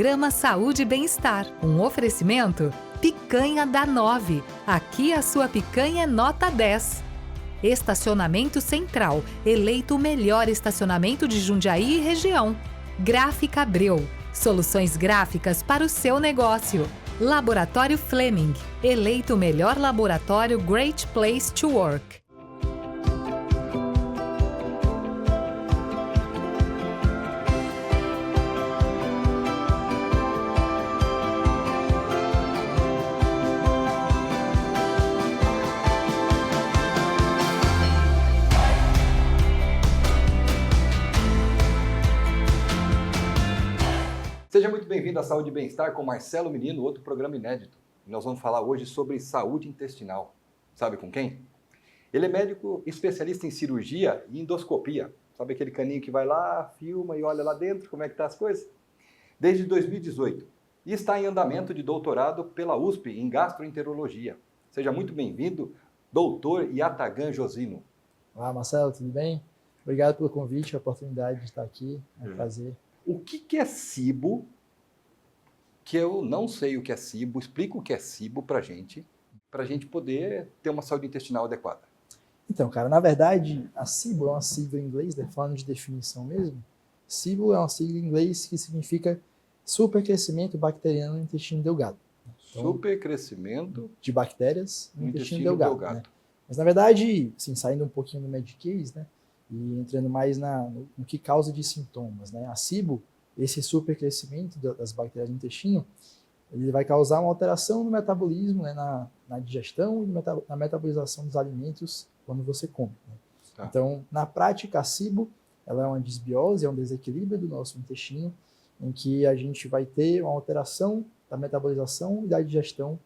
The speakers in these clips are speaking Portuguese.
Programa Saúde e Bem-Estar. Um oferecimento? Picanha da 9. Aqui a sua picanha é nota 10. Estacionamento Central, eleito o melhor estacionamento de Jundiaí e região. Gráfica Abreu, soluções gráficas para o seu negócio. Laboratório Fleming, eleito o melhor laboratório Great Place to Work. Seja muito bem-vindo à Saúde e Bem-Estar com Marcelo Menino, outro programa inédito. Nós vamos falar hoje sobre saúde intestinal. Sabe com quem? Ele é médico especialista em cirurgia e endoscopia. Sabe aquele caninho que vai lá, filma e olha lá dentro como é que tá as coisas? Desde 2018. E está em andamento de doutorado pela USP em gastroenterologia. Seja muito bem-vindo, doutor Yatagan Josino. Olá, Marcelo, tudo bem? Obrigado pelo convite, a oportunidade de estar aqui. É um prazer. O que é SIBO? Que eu não sei o que é SIBO. Explica o que é SIBO para a gente poder ter uma saúde intestinal adequada. Então, cara, na verdade, a SIBO é uma sigla em inglês, né? Falando de definição mesmo. SIBO é uma sigla em inglês que significa supercrescimento bacteriano no intestino delgado. Então, supercrescimento de bactérias no intestino delgado. Né? Mas, na verdade, assim, saindo um pouquinho do Medicaid, né? E entrando mais no que causa de sintomas, né? A SIBO, esse supercrescimento das bactérias no intestino, ele vai causar uma alteração no metabolismo, né? na digestão e na metabolização dos alimentos quando você come. Né? Tá. Então, na prática, a SIBO, ela é uma disbiose, é um desequilíbrio do nosso intestino, em que a gente vai ter uma alteração da metabolização e da digestão,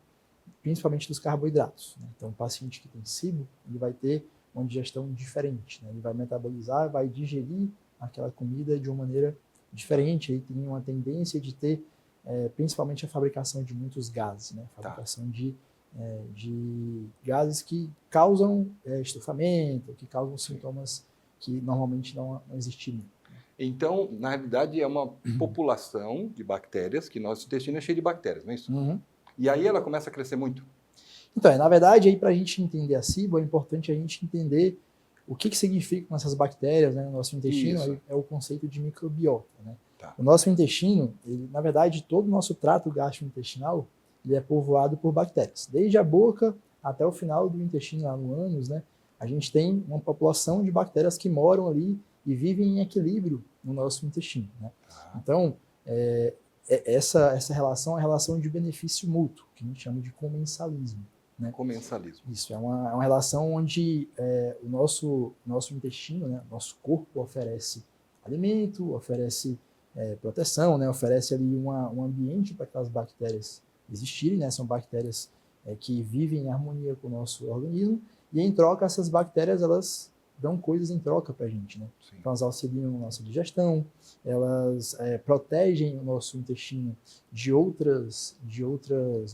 principalmente dos carboidratos. Né? Então, o paciente que tem SIBO, ele vai ter uma digestão diferente, né? Ele vai metabolizar, vai digerir aquela comida de uma maneira diferente, ele tem uma tendência de ter, principalmente a fabricação de muitos gases, né? Fabricação de gases que causam estufamento, que causam sintomas que normalmente não existiriam. Então, na realidade, é uma população de bactérias, que nosso intestino é cheio de bactérias, não é isso? Uhum. E aí ela começa a crescer muito. Então, na verdade, para a gente entender a SIBO, é importante a gente entender o que significam essas bactérias, né, no nosso intestino. É o conceito de microbiota. Né? Tá. O nosso intestino, na verdade, todo o nosso trato gastrointestinal, ele é povoado por bactérias. Desde a boca até o final do intestino, lá no ânus, né, a gente tem uma população de bactérias que moram ali e vivem em equilíbrio no nosso intestino. Né? Então, essa relação é a relação de benefício mútuo, que a gente chama de comensalismo. Né? Comensalismo. Isso, é uma relação onde o nosso intestino, né, nosso corpo oferece alimento, oferece proteção, né, oferece ali um ambiente para aquelas bactérias existirem, né, são bactérias que vivem em harmonia com o nosso organismo, e em troca essas bactérias elas dão coisas em troca para a gente. Né? Então elas auxiliam a nossa digestão, elas protegem o nosso intestino de outras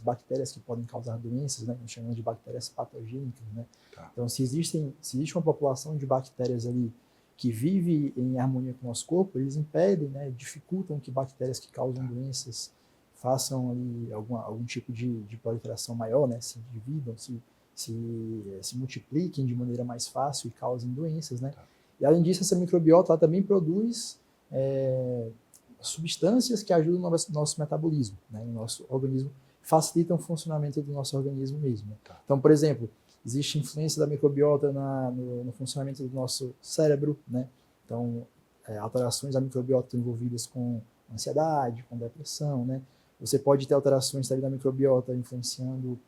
bactérias que podem causar doenças, né? Nós chamamos de bactérias patogênicas. Né? Tá. Então se existe uma população de bactérias ali que vive em harmonia com o nosso corpo, eles impedem, né, dificultam que bactérias que causam doenças façam ali algum tipo de proliferação maior, né? Se dividam, se multipliquem de maneira mais fácil e causem doenças, né? Tá. E além disso, essa microbiota ela também produz substâncias que ajudam no nosso metabolismo, né? No nosso organismo, facilitam o funcionamento do nosso organismo mesmo. Né? Tá. Então, por exemplo, existe influência da microbiota no funcionamento do nosso cérebro, né? Então, alterações da microbiota estão envolvidas com ansiedade, com depressão, né? Você pode ter alterações também da microbiota influenciando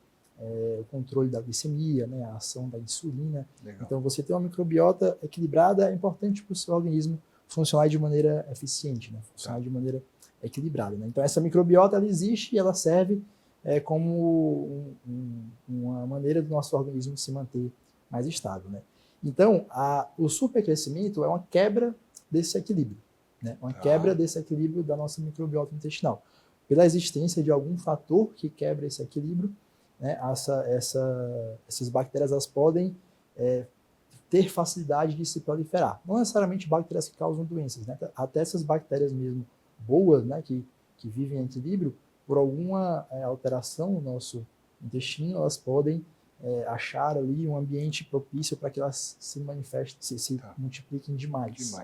o controle da glicemia, né, a ação da insulina. Legal. Então, você ter uma microbiota equilibrada é importante para o seu organismo funcionar de maneira eficiente, né, funcionar de maneira equilibrada. Né? Então, essa microbiota ela existe e ela serve como uma maneira do nosso organismo se manter mais estável. Né? Então, o supercrescimento é uma quebra desse equilíbrio, né? Uma quebra desse equilíbrio da nossa microbiota intestinal. Pela existência de algum fator que quebra esse equilíbrio, né, essas bactérias elas podem ter facilidade de se proliferar. Não necessariamente bactérias que causam doenças, né? Até essas bactérias mesmo boas, né, que que vivem em equilíbrio, por alguma alteração no nosso intestino, elas podem achar ali um ambiente propício para que elas se manifestem, se multipliquem demais.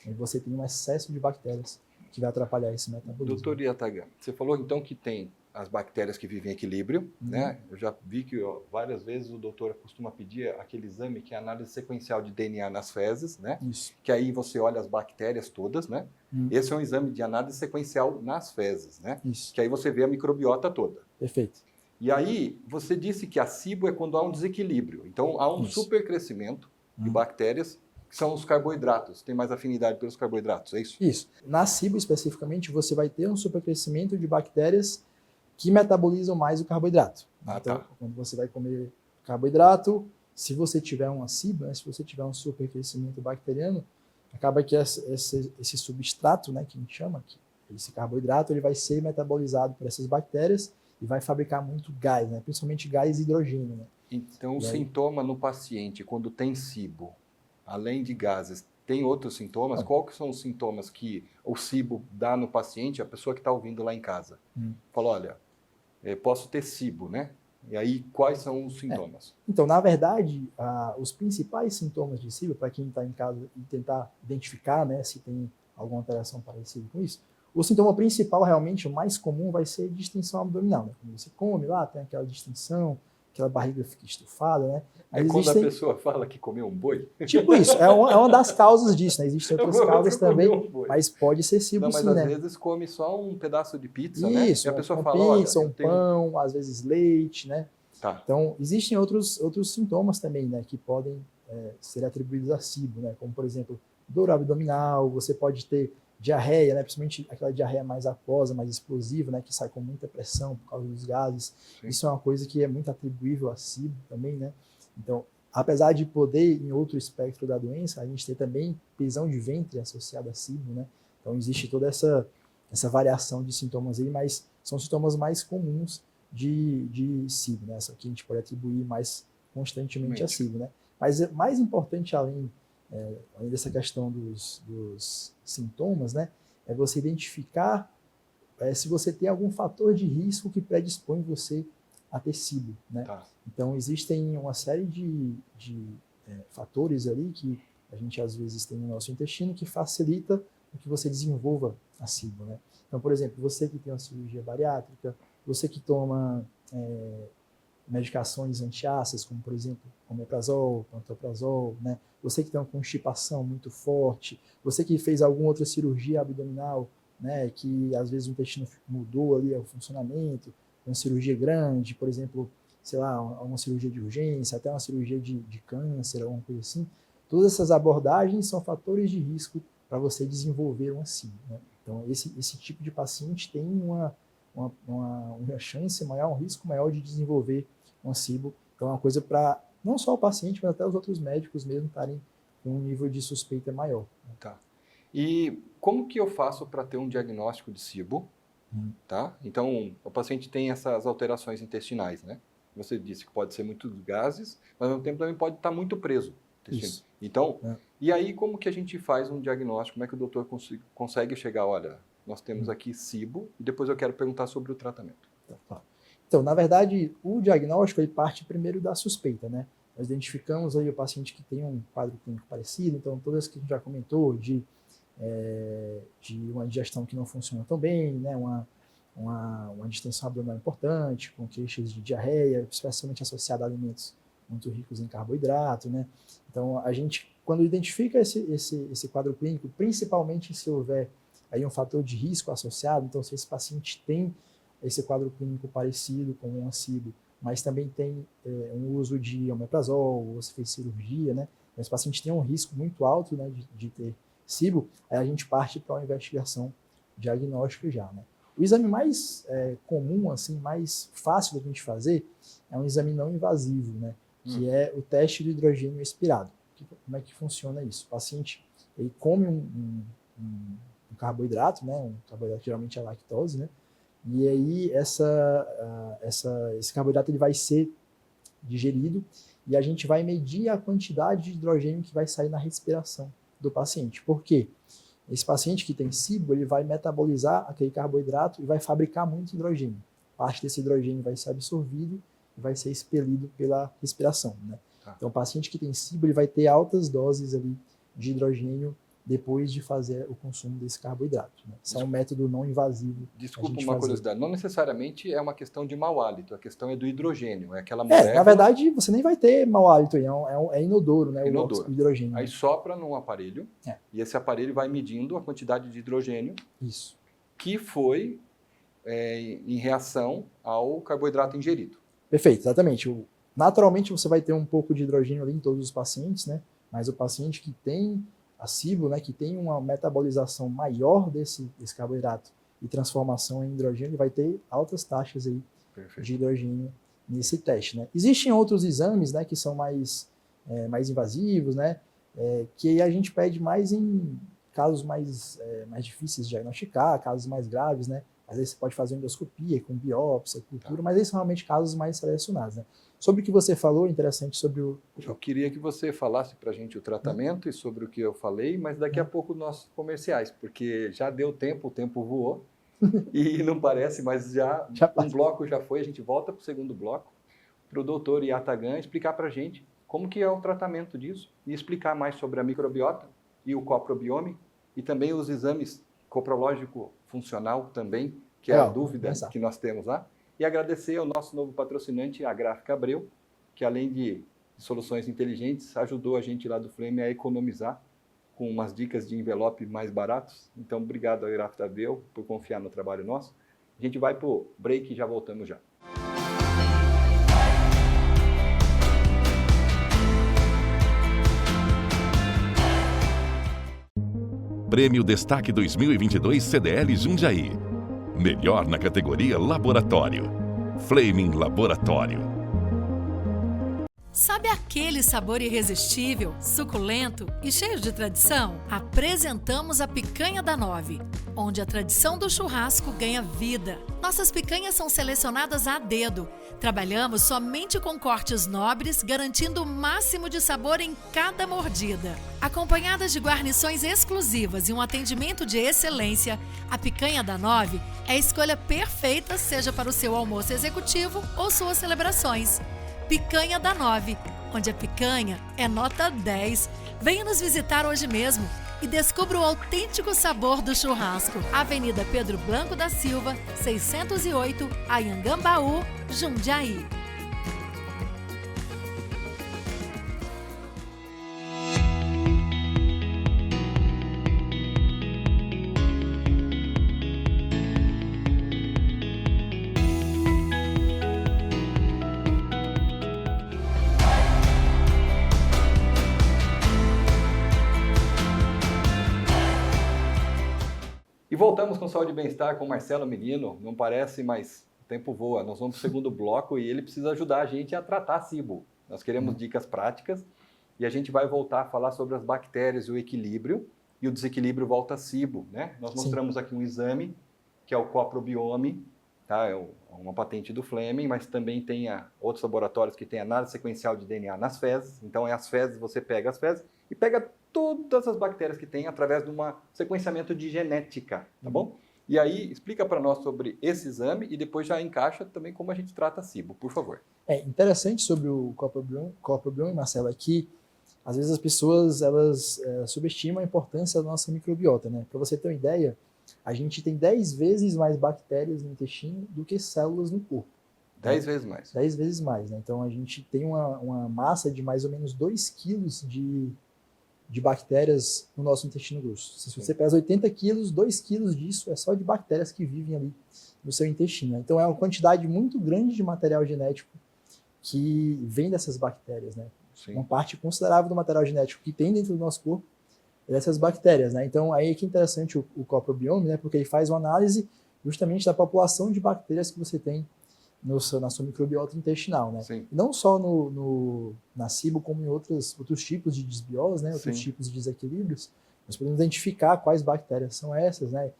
E você tem um excesso de bactérias que vai atrapalhar esse metabolismo. Doutor Yatagami, você falou então que tem as bactérias que vivem em equilíbrio, né? Eu já vi que várias vezes o doutor costuma pedir aquele exame que é a análise sequencial de DNA nas fezes, né? Isso. Que aí você olha as bactérias todas, né? Esse é um exame de análise sequencial nas fezes, né? Isso. Que aí você vê a microbiota toda. Perfeito. E aí você disse que a SIBO é quando há um desequilíbrio. Então há um supercrescimento de bactérias, que são os carboidratos. Tem mais afinidade pelos carboidratos, é isso? Isso. Na SIBO, especificamente, você vai ter um supercrescimento de bactérias que metabolizam mais o carboidrato. Então, quando você vai comer carboidrato, se você tiver uma SIBO, né, se você tiver um supercrescimento bacteriano, acaba que esse substrato, né, que a gente chama, esse carboidrato, ele vai ser metabolizado por essas bactérias e vai fabricar muito gás, né, principalmente gás hidrogênio. Né? Então, o sintoma no paciente, quando tem SIBO, além de gases, tem outros sintomas? Quais são os sintomas que o SIBO dá no paciente, a pessoa que está ouvindo lá em casa? Fala, olha, posso ter SIBO, né? E aí, quais são os sintomas? Então, na verdade, os principais sintomas de SIBO, para quem está em casa e tentar identificar, né, se tem alguma alteração parecida com isso, o sintoma principal, realmente, o mais comum, vai ser distensão abdominal. Né? Quando você come lá, tem aquela distensão, aquela barriga fica estufada, né? Aí quando a pessoa fala que comeu um boi? Tipo isso, é uma das causas disso, né? Existem outras causas também, mas pode ser SIBO sim, né? Mas às vezes come só um pedaço de pizza, isso, né? E a pessoa uma fala, pizza, um pão, às vezes leite, né? Então, existem outros sintomas também, né? Que podem ser atribuídos a SIBO, né? Como, por exemplo, dor abdominal, você pode ter diarreia, né? Principalmente aquela diarreia mais aquosa, mais explosiva, né? Que sai com muita pressão por causa dos gases. Sim. Isso é uma coisa que é muito atribuível a SIBO também, né? Então, apesar de poder, em outro espectro da doença, a gente tem também prisão de ventre associada a SIBO, né? Então, existe toda essa variação de sintomas aí, mas são sintomas mais comuns de SIBO, né? Só que a gente pode atribuir mais constantemente a SIBO, né? Mas mais importante, além dessa questão dos sintomas, né? É você identificar se você tem algum fator de risco que predispõe você a ter SIBO, né? Então, existem uma série de fatores ali que a gente, às vezes, tem no nosso intestino que facilita que você desenvolva a SIBO, né? Então, por exemplo, você que tem uma cirurgia bariátrica, você que toma medicações antiácidas, como, por exemplo, omeprazol, pantoprazol, né? Você que tem uma constipação muito forte, você que fez alguma outra cirurgia abdominal, né? Que, às vezes, o intestino mudou ali o funcionamento, uma cirurgia grande, por exemplo, sei lá, uma cirurgia de urgência, até uma cirurgia de câncer, alguma coisa assim. Todas essas abordagens são fatores de risco para você desenvolver uma SIBO, né? Então, esse tipo de paciente tem uma chance maior, um risco maior de desenvolver uma SIBO. Então, é uma coisa para não só o paciente, mas até os outros médicos mesmo estarem com um nível de suspeita maior. Tá. E como que eu faço para ter um diagnóstico de SIBO? Tá? Então, o paciente tem essas alterações intestinais, né? Você disse que pode ser muitos gases, mas ao mesmo tempo também pode estar muito preso. Isso. Então, e aí como que a gente faz um diagnóstico? Como é que o doutor consegue chegar, olha, nós temos aqui SIBO, e depois eu quero perguntar sobre o tratamento. Então, na verdade, o diagnóstico ele parte primeiro da suspeita, né? Nós identificamos aí o paciente que tem um quadro clínico parecido, então todas que a gente já comentou, de uma digestão que não funciona tão bem, né? Uma distensão abdominal importante, com queixas de diarreia, especialmente associada a alimentos muito ricos em carboidrato, né? Então, a gente, quando identifica esse quadro clínico, principalmente se houver aí um fator de risco associado, então se esse paciente tem esse quadro clínico parecido com uma SIBO, mas também tem um uso de omeprazol, ou se fez cirurgia, né? Esse paciente tem um risco muito alto, né, de ter SIBO, aí a gente parte para uma investigação diagnóstica já, né? O exame mais comum, assim, mais fácil da gente fazer é um exame não invasivo, né? Que é o teste do hidrogênio expirado. Como é que funciona isso? O paciente ele come um carboidrato, né? Um carboidrato geralmente é lactose, né? E aí esse carboidrato ele vai ser digerido e a gente vai medir a quantidade de hidrogênio que vai sair na respiração do paciente. Por quê? Esse paciente que tem SIBO, ele vai metabolizar aquele carboidrato e vai fabricar muito hidrogênio. Parte desse hidrogênio vai ser absorvido e vai ser expelido pela respiração, né? Então, o paciente que tem SIBO, ele vai ter altas doses ali de hidrogênio depois de fazer o consumo desse carboidrato, né? Isso é um método não invasivo. Desculpa uma curiosidade, não necessariamente é uma questão de mau hálito, a questão é do hidrogênio, é aquela molécula... na verdade, você nem vai ter mau hálito, é inodoro, né? Inodoro. O hidrogênio. Aí sopra num aparelho, e esse aparelho vai medindo a quantidade de hidrogênio que foi em reação ao carboidrato ingerido. Perfeito, exatamente. Naturalmente, você vai ter um pouco de hidrogênio ali em todos os pacientes, né? Mas o paciente que tem a SIBO, né, que tem uma metabolização maior desse carboidrato e transformação em hidrogênio, ele vai ter altas taxas aí de hidrogênio nesse teste, né? Existem outros exames, né, que são mais invasivos, né, que a gente pede mais em casos mais difíceis de diagnosticar, casos mais graves, né? Às vezes você pode fazer endoscopia com biópsia, cultura, mas esses são realmente casos mais selecionados, né? Sobre o que você falou, interessante sobre o... Eu queria que você falasse para a gente o tratamento e sobre o que eu falei, mas daqui a pouco nossos comerciais, porque já deu tempo, o tempo voou e não parece, mas já um bloco já foi, a gente volta para o segundo bloco, para o doutor Yatagan explicar para a gente como que é o tratamento disso e explicar mais sobre a microbiota e o coprobiome e também os exames coprológico funcional também, que é a dúvida que nós temos lá. E agradecer ao nosso novo patrocinante, a Gráfica Abreu, que além de soluções inteligentes, ajudou a gente lá do Flame a economizar com umas dicas de envelope mais baratos. Então, obrigado à Gráfica Abreu por confiar no trabalho nosso. A gente vai para o break e já voltamos já. Prêmio Destaque 2022 CDL Jundiaí. Melhor na categoria Laboratório. Flaming Laboratório. Sabe aquele sabor irresistível, suculento e cheio de tradição? Apresentamos a Picanha da 9, onde a tradição do churrasco ganha vida. Nossas picanhas são selecionadas a dedo. Trabalhamos somente com cortes nobres, garantindo o máximo de sabor em cada mordida. Acompanhadas de guarnições exclusivas e um atendimento de excelência, a Picanha da 9 é a escolha perfeita, seja para o seu almoço executivo ou suas celebrações. Picanha da 9, onde a picanha é nota 10. Venha nos visitar hoje mesmo e descubra o autêntico sabor do churrasco. Avenida Pedro Blanco da Silva, 608, Anhangambaú, Jundiaí. E voltamos com Saúde e Bem-Estar com Marcelo Menino. Não parece, mas o tempo voa. Nós vamos para o segundo bloco e ele precisa ajudar a gente a tratar a SIBO. Nós queremos dicas práticas e a gente vai voltar a falar sobre as bactérias e o equilíbrio. E o desequilíbrio volta a SIBO, né? Nós mostramos aqui um exame, que é o coprobiome, tá? É uma patente do Fleming, mas também tem outros laboratórios que têm análise sequencial de DNA nas fezes. Então, as fezes, você pega as fezes e pega todas as bactérias que tem através de um sequenciamento de genética, tá bom? E aí, explica para nós sobre esse exame e depois já encaixa também como a gente trata a SIBO, por favor. Interessante sobre o coprobiome, Marcelo, é que às vezes as pessoas elas subestimam a importância da nossa microbiota, né? Para você ter uma ideia, a gente tem 10 vezes mais bactérias no intestino do que células no corpo. 10 vezes mais. 10 vezes mais, né? Então a gente tem uma massa de mais ou menos 2 quilos de bactérias no nosso intestino grosso. Se você pesa 80 quilos, 2 quilos disso é só de bactérias que vivem ali no seu intestino, né? Então é uma quantidade muito grande de material genético que vem dessas bactérias, né? Sim. Uma parte considerável do material genético que tem dentro do nosso corpo é dessas bactérias, né? Então aí é que é interessante o coprobiome, né? Porque ele faz uma análise justamente da população de bactérias que você tem na sua microbiota intestinal, né? Sim. Não só na SIBO, como em outros tipos de desbiose, né? Outros tipos de desequilíbrios. Nós podemos identificar quais bactérias são essas, né?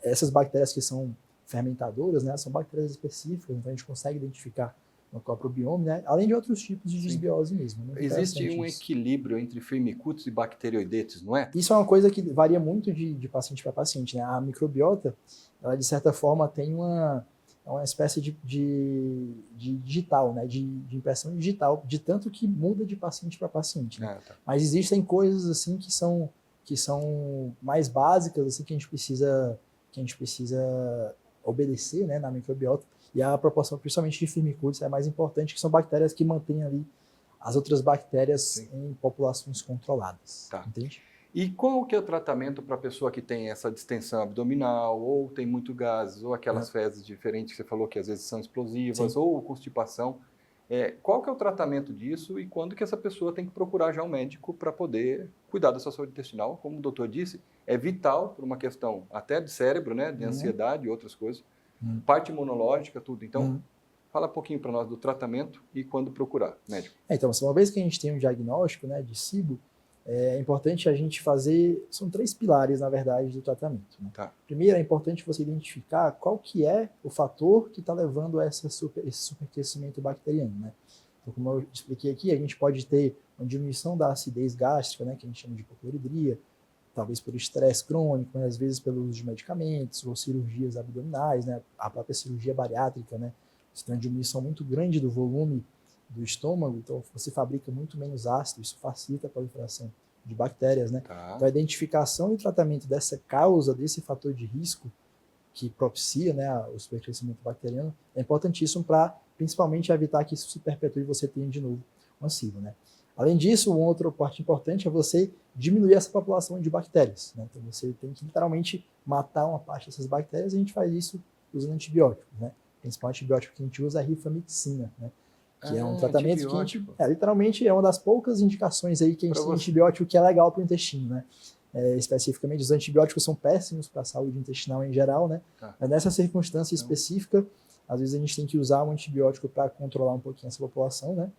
Essas bactérias que são fermentadoras, né? São bactérias específicas, então a gente consegue identificar no microbioma, né? Além de outros tipos de desbiose mesmo. Né? Existe um equilíbrio entre firmicutes e bacteroidetes, não é? Isso é uma coisa que varia muito de paciente para paciente, né? A microbiota, ela de certa forma tem uma espécie de digital, né? De impressão digital, de tanto que muda de paciente para paciente. Né? Tá. Mas existem coisas assim que são mais básicas, assim, que a gente precisa obedecer, né, na microbiota, e a proporção, principalmente de firmicutes, é mais importante, que são bactérias que mantêm ali as outras bactérias Sim. em populações controladas. Tá. Entende? E qual que é o tratamento para a pessoa que tem essa distensão abdominal, ou tem muito gases, ou aquelas fezes diferentes que você falou que às vezes são explosivas, Sim. ou constipação? Qual que é o tratamento disso e quando que essa pessoa tem que procurar já um médico para poder cuidar da sua saúde intestinal? Como o doutor disse, é vital por uma questão até de cérebro, né, de ansiedade e outras coisas, parte imunológica, tudo. Então, fala um pouquinho para nós do tratamento e quando procurar médico. Então, uma vez que a gente tem um diagnóstico, né, de SIBO, é importante a gente fazer, são 3 pilares, na verdade, do tratamento. Né? Tá. Primeiro, é importante você identificar qual que é o fator que está levando a esse superaquecimento bacteriano. Né? Então, como eu expliquei aqui, a gente pode ter uma diminuição da acidez gástrica, né, que a gente chama de hipocloridria, talvez por estresse crônico, né, às vezes pelo uso de medicamentos ou cirurgias abdominais, né, a própria cirurgia bariátrica, né, você tem uma diminuição muito grande do volume do estômago, então você fabrica muito menos ácido, isso facilita a proliferação de bactérias, né? Tá. Então a identificação e tratamento dessa causa, desse fator de risco que propicia, né, o supercrescimento bacteriano, é importantíssimo para, principalmente, evitar que isso se perpetue e você tenha de novo uma SIBO, né? Além disso, uma outra parte importante é você diminuir essa população de bactérias, né? Então você tem que literalmente matar uma parte dessas bactérias, e a gente faz isso usando antibióticos, né? O principal antibiótico que a gente usa é a rifamicina, né? Que é um tratamento que a gente, literalmente é uma das poucas indicações aí que a gente tem antibiótico que é legal para o intestino, né? Especificamente, os antibióticos são péssimos para a saúde intestinal em geral, né? Tá. Mas nessa circunstância específica, às vezes a gente tem que usar um antibiótico para controlar um pouquinho essa população, né?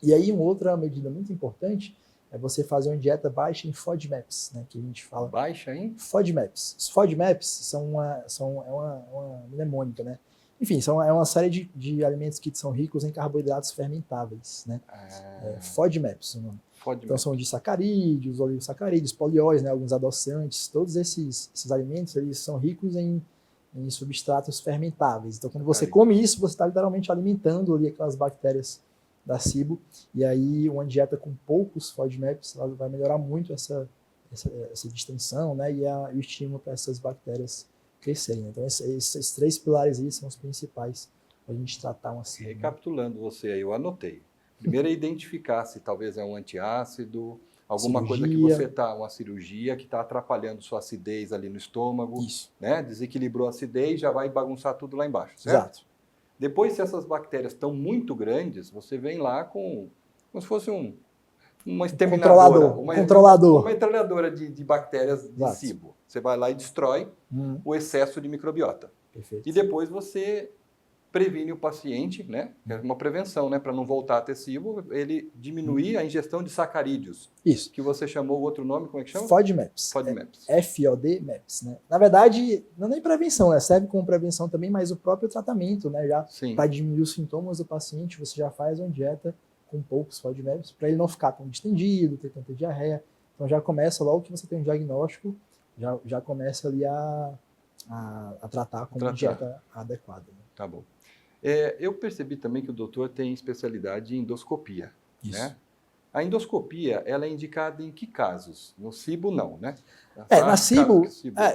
E aí, uma outra medida muito importante é você fazer uma dieta baixa em FODMAPs, né? Que a gente fala. Baixa em? FODMAPs. Os FODMAPs é uma mnemônica, né? Enfim, é uma série de alimentos que são ricos em carboidratos fermentáveis, né? FODMAPs, o nome. Então são disacarídeos, oligosacarídeos, polióis, né? Alguns adoçantes, todos esses alimentos, eles são ricos em substratos fermentáveis. Então quando você come isso, você está literalmente alimentando ali aquelas bactérias da SIBO, e aí uma dieta com poucos FODMAPs ela vai melhorar muito essa distensão, né? E o estímulo para essas bactérias crescerem. Então esses 3 pilares aí são os principais para a gente tratar uma SIBO. Recapitulando você aí, eu anotei. Primeiro é identificar se talvez é um antiácido, alguma coisa que você está, uma cirurgia que está atrapalhando sua acidez ali no estômago, né? Desequilibrou a acidez, já vai bagunçar tudo lá embaixo, certo? Exato. Depois, se essas bactérias estão muito grandes, você vem lá como se fosse uma exterminadora, uma metralhadora de bactérias de SIBO. Você vai lá e destrói o excesso de microbiota. Perfeito. E depois você previne o paciente, né? É uma prevenção, né? Para não voltar a ter SIBO, ele diminuir a ingestão de sacarídeos. Isso. Que você chamou o outro nome, como é que chama? FODMAPs. FODMAPs. FODMAPs, né? Na verdade, não é nem prevenção, né? Serve como prevenção também, mas o próprio tratamento, né? Já para diminuir os sintomas do paciente, você já faz uma dieta com poucos FODMAPs, para ele não ficar tão distendido, ter tanta diarreia. Então já começa, logo que você tem um diagnóstico, já começa ali a tratar com uma dieta adequada. Né? Tá bom. Eu percebi também que o doutor tem especialidade em endoscopia. Isso. Né? A endoscopia, ela é indicada em que casos? No SIBO, não, né? Na SIBO,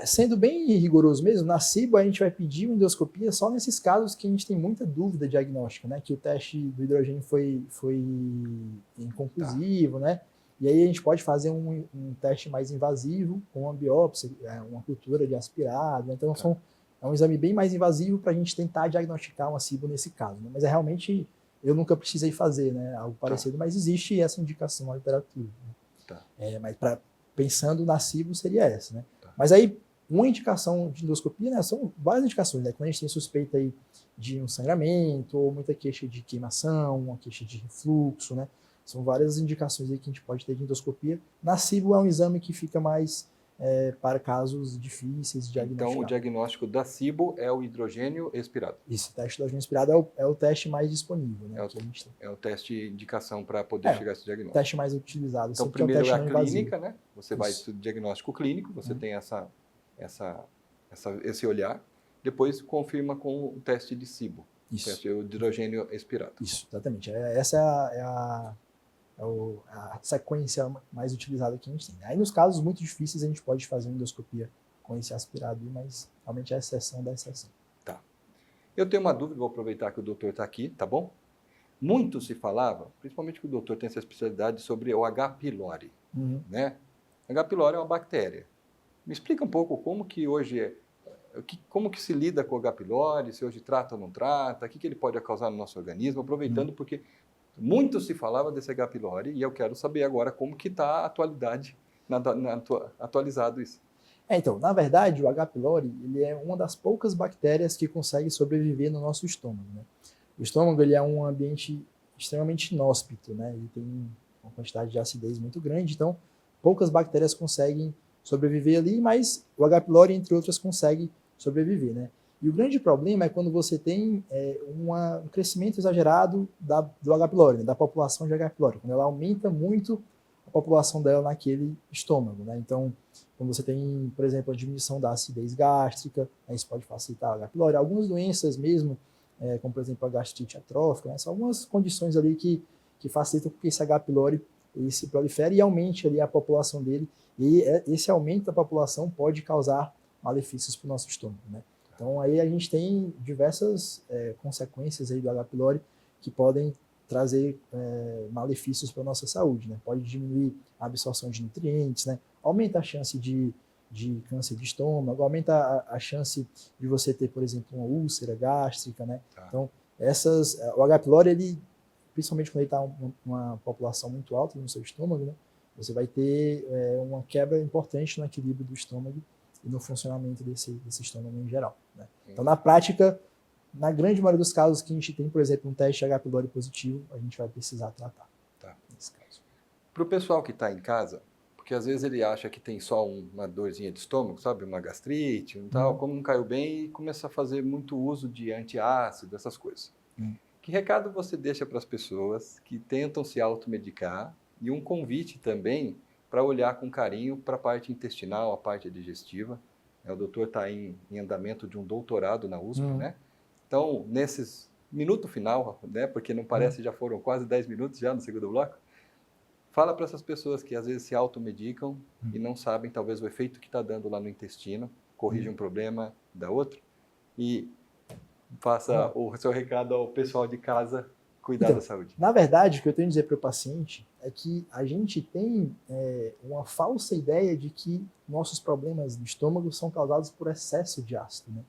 sendo bem rigoroso mesmo, na SIBO a gente vai pedir uma endoscopia só nesses casos que a gente tem muita dúvida diagnóstica, né? Que o teste do hidrogênio foi inconclusivo, né? E aí a gente pode fazer um teste mais invasivo, com uma biópsia, uma cultura de aspirado, né? Então é um exame bem mais invasivo para a gente tentar diagnosticar uma SIBO nesse caso, né? Mas realmente, eu nunca precisei fazer, né, algo parecido, mas existe essa indicação na literatura. Né? Mas pensando na SIBO seria essa, né? Mas aí, uma indicação de endoscopia, né, são várias indicações, né? Quando a gente tem suspeita aí de um sangramento, ou muita queixa de queimação, uma queixa de refluxo, né? São várias indicações aí que a gente pode ter de endoscopia. Na SIBO é um exame que fica mais para casos difíceis de diagnosticar. Então, o diagnóstico da SIBO é o hidrogênio expirado. Isso, o teste do hidrogênio expirado é o teste mais disponível, né? É o teste de indicação para poder chegar a esse diagnóstico. O teste mais utilizado. Então, primeiro é a clínica, né? Você vai para o diagnóstico clínico, você tem esse olhar, depois confirma com o teste de SIBO, o teste de hidrogênio expirado. Isso, exatamente. Essa é a sequência mais utilizada que a gente tem. Aí, nos casos muito difíceis, a gente pode fazer uma endoscopia com esse aspirado, mas realmente é a exceção da exceção. Tá. Eu tenho uma dúvida, vou aproveitar que o doutor está aqui, tá bom? Muito se falava, principalmente que o doutor tem essa especialidade, sobre o H. pylori, né? H. pylori é uma bactéria. Me explica um pouco como que hoje como que se lida com o H. pylori, se hoje trata ou não trata, o que ele pode causar no nosso organismo, aproveitando porque muito se falava desse H. pylori e eu quero saber agora como que está a atualidade, atualizado isso. Então, na verdade, o H. pylori ele é uma das poucas bactérias que consegue sobreviver no nosso estômago, né? O estômago ele é um ambiente extremamente inóspito, né? Ele tem uma quantidade de acidez muito grande, então poucas bactérias conseguem sobreviver ali, mas o H. pylori, entre outras, consegue sobreviver, né? E o grande problema é quando você tem um crescimento exagerado do H. pylori, né? Da população de H. pylori, quando ela aumenta muito a população dela naquele estômago, né? Então, quando você tem, por exemplo, a diminuição da acidez gástrica, isso pode facilitar o H. pylori. Algumas doenças mesmo, como por exemplo a gastrite atrófica, né? São algumas condições ali que facilitam que esse H. pylori ele se prolifere e aumente ali a população dele. E esse aumento da população pode causar malefícios para o nosso estômago, né? Então aí a gente tem diversas consequências aí do H. pylori que podem trazer malefícios para a nossa saúde, né? Pode diminuir a absorção de nutrientes, né? Aumenta a chance de câncer de estômago, aumenta a chance de você ter, por exemplo, uma úlcera gástrica, né? Tá. Então, o H. pylori, ele, principalmente quando ele está uma população muito alta no seu estômago, né? Você vai ter uma quebra importante no equilíbrio do estômago e no funcionamento desse estômago em geral, né? Então, na prática, na grande maioria dos casos que a gente tem, por exemplo, um teste H. pylori positivo, a gente vai precisar tratar. Tá. Nesse caso. Para o pessoal que está em casa, porque às vezes ele acha que tem só uma dorzinha de estômago, sabe? Uma gastrite e tal, como não caiu bem, e começa a fazer muito uso de antiácido, essas coisas. Que recado você deixa para as pessoas que tentam se automedicar e um convite também para olhar com carinho para a parte intestinal, a parte digestiva? O doutor está em andamento de um doutorado na USP, né? Então, nesses minuto final, né? Porque não parece, já foram quase 10 minutos já no segundo bloco. Fala para essas pessoas que às vezes se automedicam e não sabem talvez o efeito que está dando lá no intestino, corrige um problema da outra e faça o seu recado ao pessoal de casa cuidar da saúde. Na verdade, o que eu tenho a dizer para o paciente é que a gente tem uma falsa ideia de que nossos problemas do estômago são causados por excesso de ácido, né?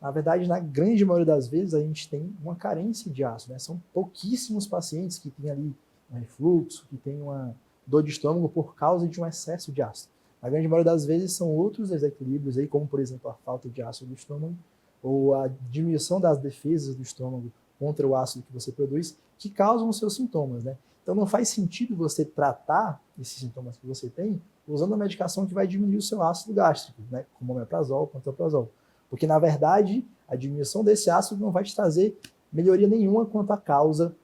Na verdade, na grande maioria das vezes, a gente tem uma carência de ácido, né? São pouquíssimos pacientes que têm ali um refluxo, que tem uma dor de estômago por causa de um excesso de ácido. Na grande maioria das vezes são outros desequilíbrios, aí, como por exemplo a falta de ácido do estômago, ou a diminuição das defesas do estômago contra o ácido que você produz, que causam os seus sintomas, né? Então não faz sentido você tratar esses sintomas que você tem usando a medicação que vai diminuir o seu ácido gástrico, né? Como omeprazol, pantoprazol. Porque na verdade a diminuição desse ácido não vai te trazer melhoria nenhuma quanto à causa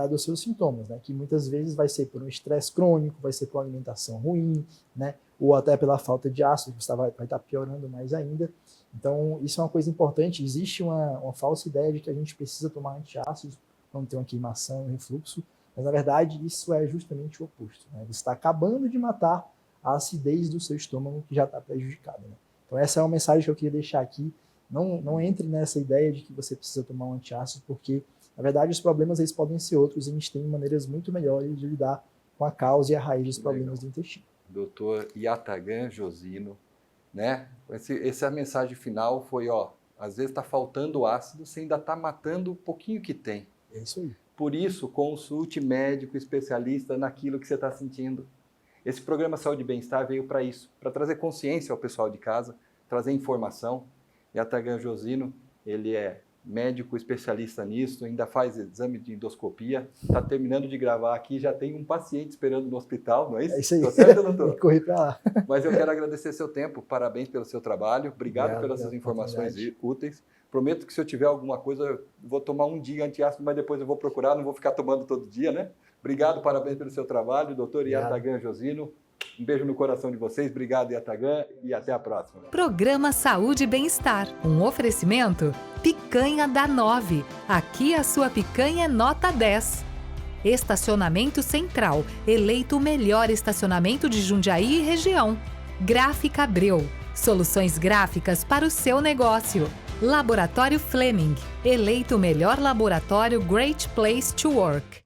dos seus sintomas, né? Que muitas vezes vai ser por um estresse crônico, vai ser por uma alimentação ruim, né? Ou até pela falta de ácido, que você vai estar piorando mais ainda. Então, isso é uma coisa importante. Existe uma falsa ideia de que a gente precisa tomar antiácidos quando tem uma queimação, um refluxo, mas na verdade isso é justamente o oposto, né? Você está acabando de matar a acidez do seu estômago que já está prejudicada, né? Então, essa é uma mensagem que eu queria deixar aqui. Não entre nessa ideia de que você precisa tomar um antiácido, porque na verdade, os problemas eles podem ser outros e a gente tem maneiras muito melhores de lidar com a causa e a raiz dos problemas do intestino. Doutor Yatagan Josino, né? Essa mensagem final foi, às vezes está faltando ácido, você ainda está matando o pouquinho que tem. É isso aí. Por isso, consulte médico especialista naquilo que você está sentindo. Esse programa Saúde e Bem-Estar veio para isso, para trazer consciência ao pessoal de casa, trazer informação. Yatagan Josino, ele é médico especialista nisso, ainda faz exame de endoscopia, está terminando de gravar aqui, já tem um paciente esperando no hospital, não é isso? É isso aí. Tô certo, doutor? Tem que correr para lá. Mas eu quero agradecer seu tempo, parabéns pelo seu trabalho, obrigado pelas suas pela informações oportunidade. úteis. Prometo que se eu tiver alguma coisa, eu vou tomar um dia antiácido, mas depois eu vou procurar, não vou ficar tomando todo dia, né? Obrigado, parabéns pelo seu trabalho, doutor Yatagan Josino. Um beijo no coração de vocês, obrigado Yatagan e até a próxima. Programa Saúde e Bem-Estar, um oferecimento Picanha da 9. Aqui a sua picanha é nota 10. Estacionamento Central, eleito o melhor estacionamento de Jundiaí e região. Gráfica Abreu, soluções gráficas para o seu negócio. Laboratório Fleming, eleito o melhor laboratório Great Place to Work.